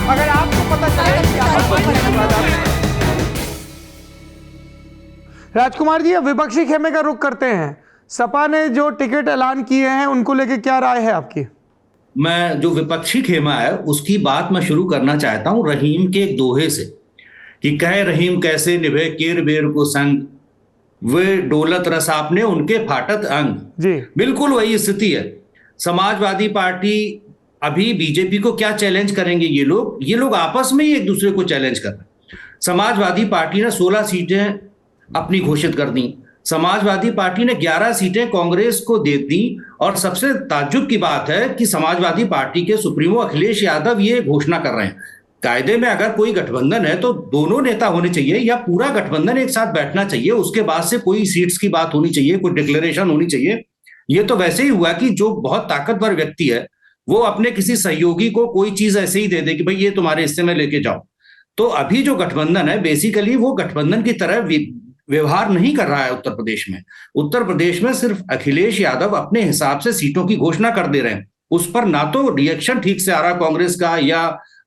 अगर आपको पता चले कि राजकुमार जी, अब विपक्षी खेमे का रुख करते हैं। सपा ने जो टिकट ऐलान किए हैं उनको लेके क्या राय है आपकी? मैं जो विपक्षी खेमा है उसकी बात मैं शुरू करना चाहता हूं रहीम के एक दोहे से कि कहे रहीम कैसे निभे केर बेर को संग, वे डोलत रस आपने उनके फाटत अंग। जी, बिल्कुल वही स्थिति है। समाजवादी पार्टी अभी बीजेपी को क्या चैलेंज करेंगे? ये लोग आपस में ही एक दूसरे को चैलेंज कर रहे हैं। समाजवादी पार्टी ने 16 सीटें अपनी घोषित कर दी, समाजवादी पार्टी ने 11 सीटें कांग्रेस को दे दी। और सबसे ताज्जुब की बात है कि समाजवादी पार्टी के सुप्रीमो अखिलेश यादव ये घोषणा कर रहे हैं। कायदे में अगर कोई गठबंधन है तो दोनों नेता होने चाहिए या पूरा गठबंधन एक साथ बैठना चाहिए, उसके बाद से कोई सीट्स की बात होनी चाहिए, कोई डिक्लेरेशन होनी चाहिए। ये तो वैसे ही हुआ कि जो बहुत ताकतवर व्यक्ति है वो अपने किसी सहयोगी को कोई चीज ऐसे ही दे दे कि भाई ये तुम्हारे हिस्से में लेके जाओ। तो अभी जो गठबंधन है बेसिकली वो गठबंधन की तरह व्यवहार नहीं कर रहा है उत्तर प्रदेश में। उत्तर प्रदेश में सिर्फ अखिलेश यादव अपने हिसाब से सीटों की घोषणा कर दे रहे हैं। उस पर ना तो रिएक्शन ठीक से आ रहा कांग्रेस का या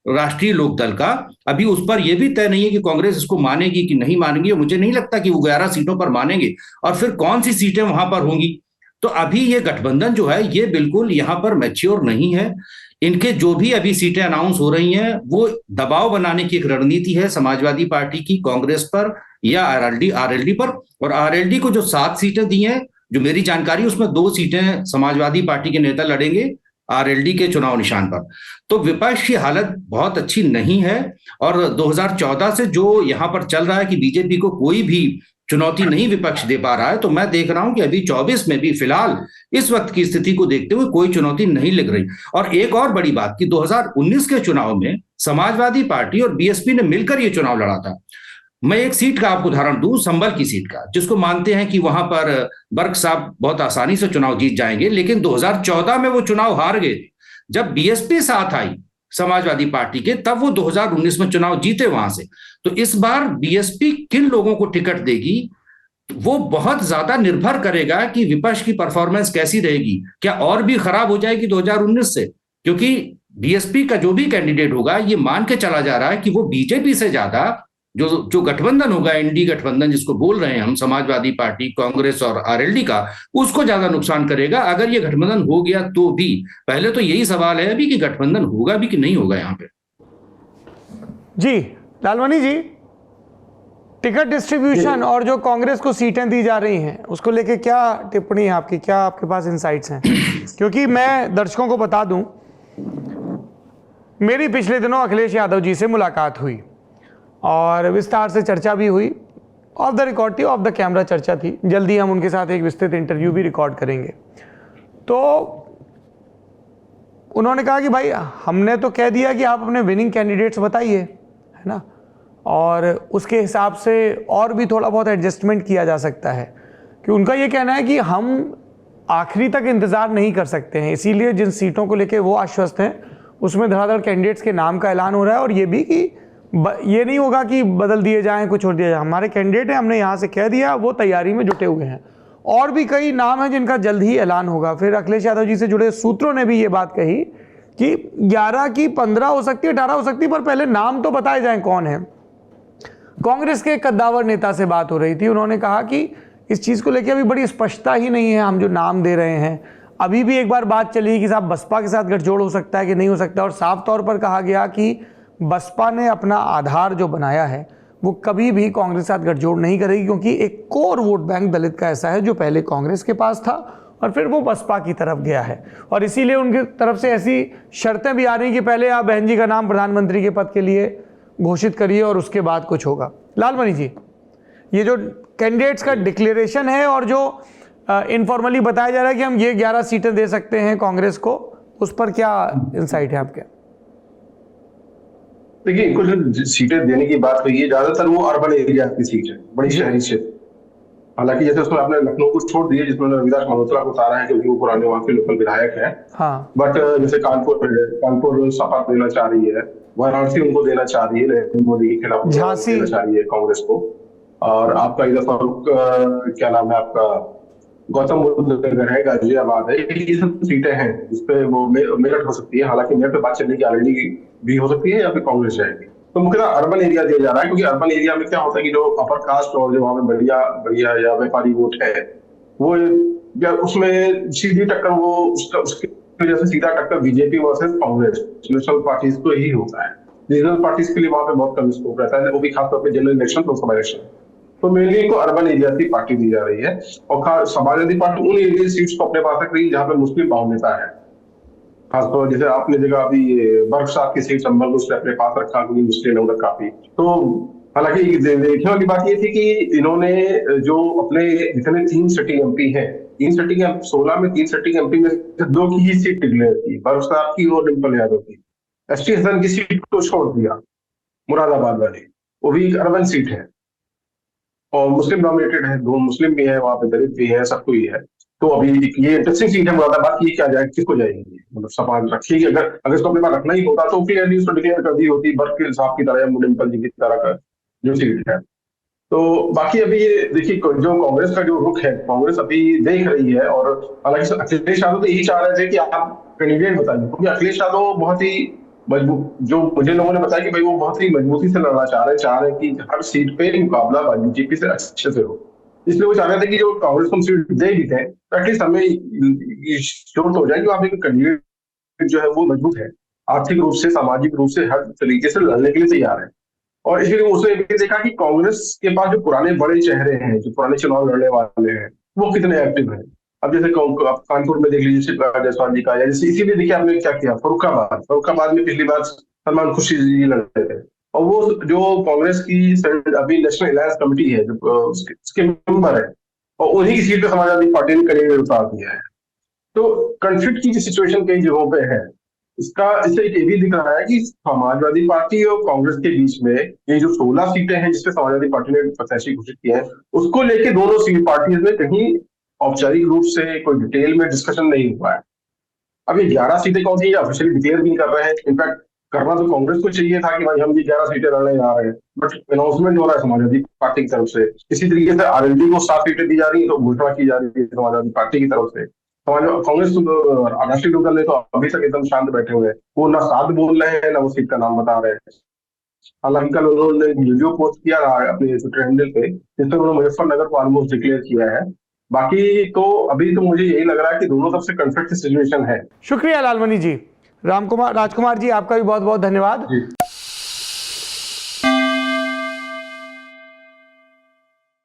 राष्ट्रीय लोकदल का। अभी उस पर यह भी तय नहीं है कि कांग्रेस इसको मानेगी कि नहीं मानेगी। मुझे नहीं लगता कि वो 11 सीटों पर मानेंगे। और फिर कौन सी सीटें वहां पर होंगी? तो अभी ये गठबंधन जो है ये बिल्कुल यहां पर मैच्योर नहीं है। इनके जो भी अभी सीटें अनाउंस हो रही हैं वो दबाव बनाने की एक रणनीति है समाजवादी पार्टी की कांग्रेस पर या आरएलडी पर। और आरएलडी को जो 7 सीटें दी हैं, जो मेरी जानकारी उसमें 2 सीटें समाजवादी पार्टी के नेता लड़ेंगे आरएलडी के चुनाव निशान पर। तो विपक्ष की हालत बहुत अच्छी नहीं है। और 2014 से जो यहां पर चल रहा है कि बीजेपी को कोई भी चुनौती नहीं विपक्ष दे पा रहा है, तो मैं देख रहा हूं कि अभी 24 में भी फिलहाल इस वक्त की स्थिति को देखते हुए कोई चुनौती नहीं लग रही। और एक और बड़ी बात कि 2019 के चुनाव में समाजवादी पार्टी और बीएसपी ने मिलकर यह चुनाव लड़ा था। मैं एक सीट का आपको उदाहरण दूं, संभल की सीट का, जिसको मानते हैं कि वहां पर बर्क साहब बहुत आसानी से चुनाव जीत जाएंगे, लेकिन 2014 में वो चुनाव हार गए। जब बीएसपी साथ आई समाजवादी पार्टी के तब वो 2019 में चुनाव जीते वहां से। तो इस बार बीएसपी किन लोगों को टिकट देगी वो बहुत ज्यादा निर्भर करेगा कि विपक्ष की परफॉर्मेंस कैसी रहेगी। क्या और भी खराब हो जाएगी 2019 से? क्योंकि बीएसपी का जो भी कैंडिडेट होगा ये मान के चला जा रहा है कि वो बीजेपी से ज्यादा जो गठबंधन होगा, एनडी गठबंधन जिसको बोल रहे हैं हम, समाजवादी पार्टी, कांग्रेस और आरएलडी का, उसको ज्यादा नुकसान करेगा अगर ये गठबंधन हो गया तो भी। पहले तो यही सवाल है अभी कि गठबंधन होगा भी कि नहीं होगा यहाँ पे। जी लालवानी जी, टिकट डिस्ट्रीब्यूशन और जो कांग्रेस को सीटें दी जा रही हैं उसको लेके क्या टिप्पणी है आपकी? क्या आपके पास इनसाइट्स हैं? क्योंकि मैं दर्शकों को बता दूं, मेरी पिछले दिनों अखिलेश यादव जी से मुलाकात हुई और विस्तार से चर्चा भी हुई। ऑफ द रिकॉर्ड थी, ऑफ द कैमरा चर्चा थी। जल्दी हम उनके साथ एक विस्तृत इंटरव्यू भी रिकॉर्ड करेंगे। तो उन्होंने कहा कि भाई हमने तो कह दिया कि आप अपने विनिंग कैंडिडेट्स बताइए, है ना, और उसके हिसाब से और भी थोड़ा बहुत एडजस्टमेंट किया जा सकता है। कि उनका ये कहना है कि हम आखिरी तक इंतज़ार नहीं कर सकते हैं, इसीलिए जिन सीटों को लेके वो आश्वस्त हैं उसमें धड़ाधड़ कैंडिडेट्स के नाम का ऐलान हो रहा है। और ये भी कि ये नहीं होगा कि बदल दिए जाएं, कुछ छोड़ दिया जाए। हमारे कैंडिडेट हैं, हमने यहाँ से कह दिया, वो तैयारी में जुटे हुए हैं। और भी कई नाम हैं जिनका जल्द ही ऐलान होगा। फिर अखिलेश यादव जी से जुड़े सूत्रों ने भी ये बात कही कि 11 की 15 हो सकती है, 18 हो सकती है, पर पहले नाम तो बताए जाएं कौन है। कांग्रेस के कद्दावर नेता से बात हो रही थी, उन्होंने कहा कि इस चीज़ को लेकर अभी बड़ी स्पष्टता ही नहीं है, हम जो नाम दे रहे हैं। अभी भी एक बार बात चली कि साहब बसपा के साथ गठजोड़ हो सकता है कि नहीं हो सकता, और साफ तौर पर कहा गया कि बसपा ने अपना आधार जो बनाया है वो कभी भी कांग्रेस के साथ गठजोड़ नहीं करेगी, क्योंकि एक कोर वोट बैंक दलित का ऐसा है जो पहले कांग्रेस के पास था और फिर वो बसपा की तरफ गया है। और इसीलिए उनकी तरफ से ऐसी शर्तें भी आ रही कि पहले आप बहन जी का नाम प्रधानमंत्री के पद के लिए घोषित करिए और उसके बाद कुछ होगा। लालमणि जी, ये जो कैंडिडेट्स का डिक्लेरेशन है और जो इनफॉर्मली बताया जा रहा है कि हम ये 11 सीटें दे सकते हैं कांग्रेस को, उस पर क्या इंसाइट है आपके? देखिए, कुछ सीटें देने की बात हुई है, ज्यादातर वो अर्बन एरिया की सीट है, बड़ी शहरी क्षेत्र। हालांकि जैसे उसमें आपने लखनऊ को छोड़ दिया जिसमें रविदास मल्होत्रा को उतारा है क्योंकि वो पुराने वहां के लोकल विधायक है। हाँ। बट जैसे कानपुर सपा देना चाह रही है, वाराणसी उनको देना चाह रही है, नरेंद्र मोदी के खिलाफ झांसी देना चाह रही है कांग्रेस को। और आपका इधर फारूक क्या नाम है आपका, गौतम बुद्ध नगर है, गाजियाबाद है, ये सब सीटें हैं जिसपे वो मेरठ हो सकती है। हालांकि मेरठ पे बात चलने की ऑलरेडी भी हो सकती है या फिर कांग्रेस जाएगी। तो मुख्यतः अर्बन एरिया दिया जा रहा है, क्योंकि अर्बन एरिया में क्या होता है कि जो अपर कास्ट और जो वहाँ पे बढ़िया बढ़िया या व्यापारी वोट है, वो या उसमें सीधी टक्कर वो उसकी वजह से सीधा टक्कर BJP versus Congress national parties को ही होता है। रीजनल पार्टीज के लिए वहां पे बहुत कम स्कोप रहता है, वो भी खासतौर पर जनरल इलेक्शन, लोकसभा इलेक्शन। तो मेनली इनको अर्बन एरिया की पार्टी दी जा रही है, और समाजवादी पार्टी उन एरिया सीट्स को अपने पास रख रही है जहाँ पे मुस्लिम बहुलता है। खासतौर जैसे आपने देखा अभी बर्कशाह की सीट संभल उसने अपने पास रखा, क्योंकि मुस्लिम है उधर काफी। तो हालांकि देखने वाली बात ये थी कि इन्होंने जो अपने जितने 3 सिटिंग एमपी हैं, 3 सिटिंग 16 में 3 सिटिंग एमपी में 2 की ही सीट डिक्लेयर की, बर्कशाह की और डिम्पल यादव की। एसटी हसन की सीट को छोड़ दिया, मुरादाबाद वाली, वो भी एक अर्बन सीट है और मुस्लिम डोमिनेटेड है, 2 मुस्लिम भी है वहां पे, दलित भी है, सब कोई है। तो अभी ये इंटरेस्टिंग सीट है मुरादाबाद की, क्या जाए किसको जाएगी, मतलब सपा रखिएगी। अगर इसको अपने पास रखना ही होता तो क्लियरली उसको डिक्लेयर कर दी होती, बर्क के साहब की तरह या मुनिम्पल जी की तरह का जो सीट है। तो बाकी अभी ये देखिए जो कांग्रेस का जो रुख है, कांग्रेस अभी देख रही है, और हालांकि अखिलेश यादव तो यही चाह रहे थे कि आप कैंडिडेट बताइए, क्योंकि अखिलेश यादव बहुत ही मजबूत, जो मुझे लोगों ने बताया कि भाई वो बहुत ही मजबूती से लड़ना चाह रहे हैं कि हर सीट पे मुकाबला बीजेपी से अच्छे से हो। इसलिए वो चाह रहे थे कि जो कांग्रेस को सीट दे भी थे तो एटलीस्ट हमें श्योर तो हो जाए कि आप एक कैंडिडेट जो है वो मजबूत है, आर्थिक रूप से, सामाजिक रूप से, हर तरीके से लड़ने के लिए तैयार है। और इसलिए उसने भी देखा कि कांग्रेस के पास जो पुराने बड़े चेहरे हैं, जो पुराने चुनाव लड़ने वाले हैं, वो कितने एक्टिव हैं। अब जैसे आप कानपुर में देख लीजिए शिवराज जायसवाल जी का, या जैसे इसीलिए देखिए आपने क्या किया, फरुखाबाद में पिछली बार सलमान खुर्शीद जी लड़े थे, और वो जो कांग्रेस की अभी नेशनल अलायंस कमेटी है जो उसके मेंबर है, और उन्हीं की सीट पे समाजवादी पार्टी ने कैंडिडेट उतार दिया है। तो कॉन्फ्लिक्ट की सिचुएशन कई जगहों पे है। इससे एक ये भी दिख रहा है कि समाजवादी पार्टी और कांग्रेस के बीच में ये जो 16 सीटें हैं जिसपे समाजवादी पार्टी ने प्रत्याशी घोषित किए हैं, उसको लेके दोनों सीट पार्टीज में कहीं औपचारिक रूप से कोई डिटेल में डिस्कशन नहीं हुआ है। अब ये 11 सीटें कौन सी ऑफिशियली डिक्लेयर भी कर रहे हैं। इनफैक्ट करना तो कांग्रेस को चाहिए था कि भाई हम ये 11 सीटें लड़ने जा रहे हैं, बट अनाउंसमेंट हो रहा है समाजवादी पार्टी की तरफ से। इसी तरीके से आरएलडी को 7 सीटें दी जा रही है, तो घोषणा की जा रही है समाजवादी पार्टी की तरफ से। कांग्रेस राष्ट्रीय लोकदल ने तो अभी तक एकदम शांत बैठे हुए हैं, वो ना 7 बोल रहे हैं ना वो सीट का नाम बता रहे हैं। हालांकि कल उन्होंने वीडियो पोस्ट किया अपने ट्विटर हैंडल पे, जिसमें उन्होंने मुजफ्फरनगर को ऑलमोस्ट डिक्लेयर किया है। बाकी तो अभी तो मुझे यही लग रहा है कि दोनों तरफ से कॉन्फ्लिक्ट सिचुएशन है। शुक्रिया लालमणि जी। राजकुमार जी, आपका भी बहुत बहुत धन्यवाद।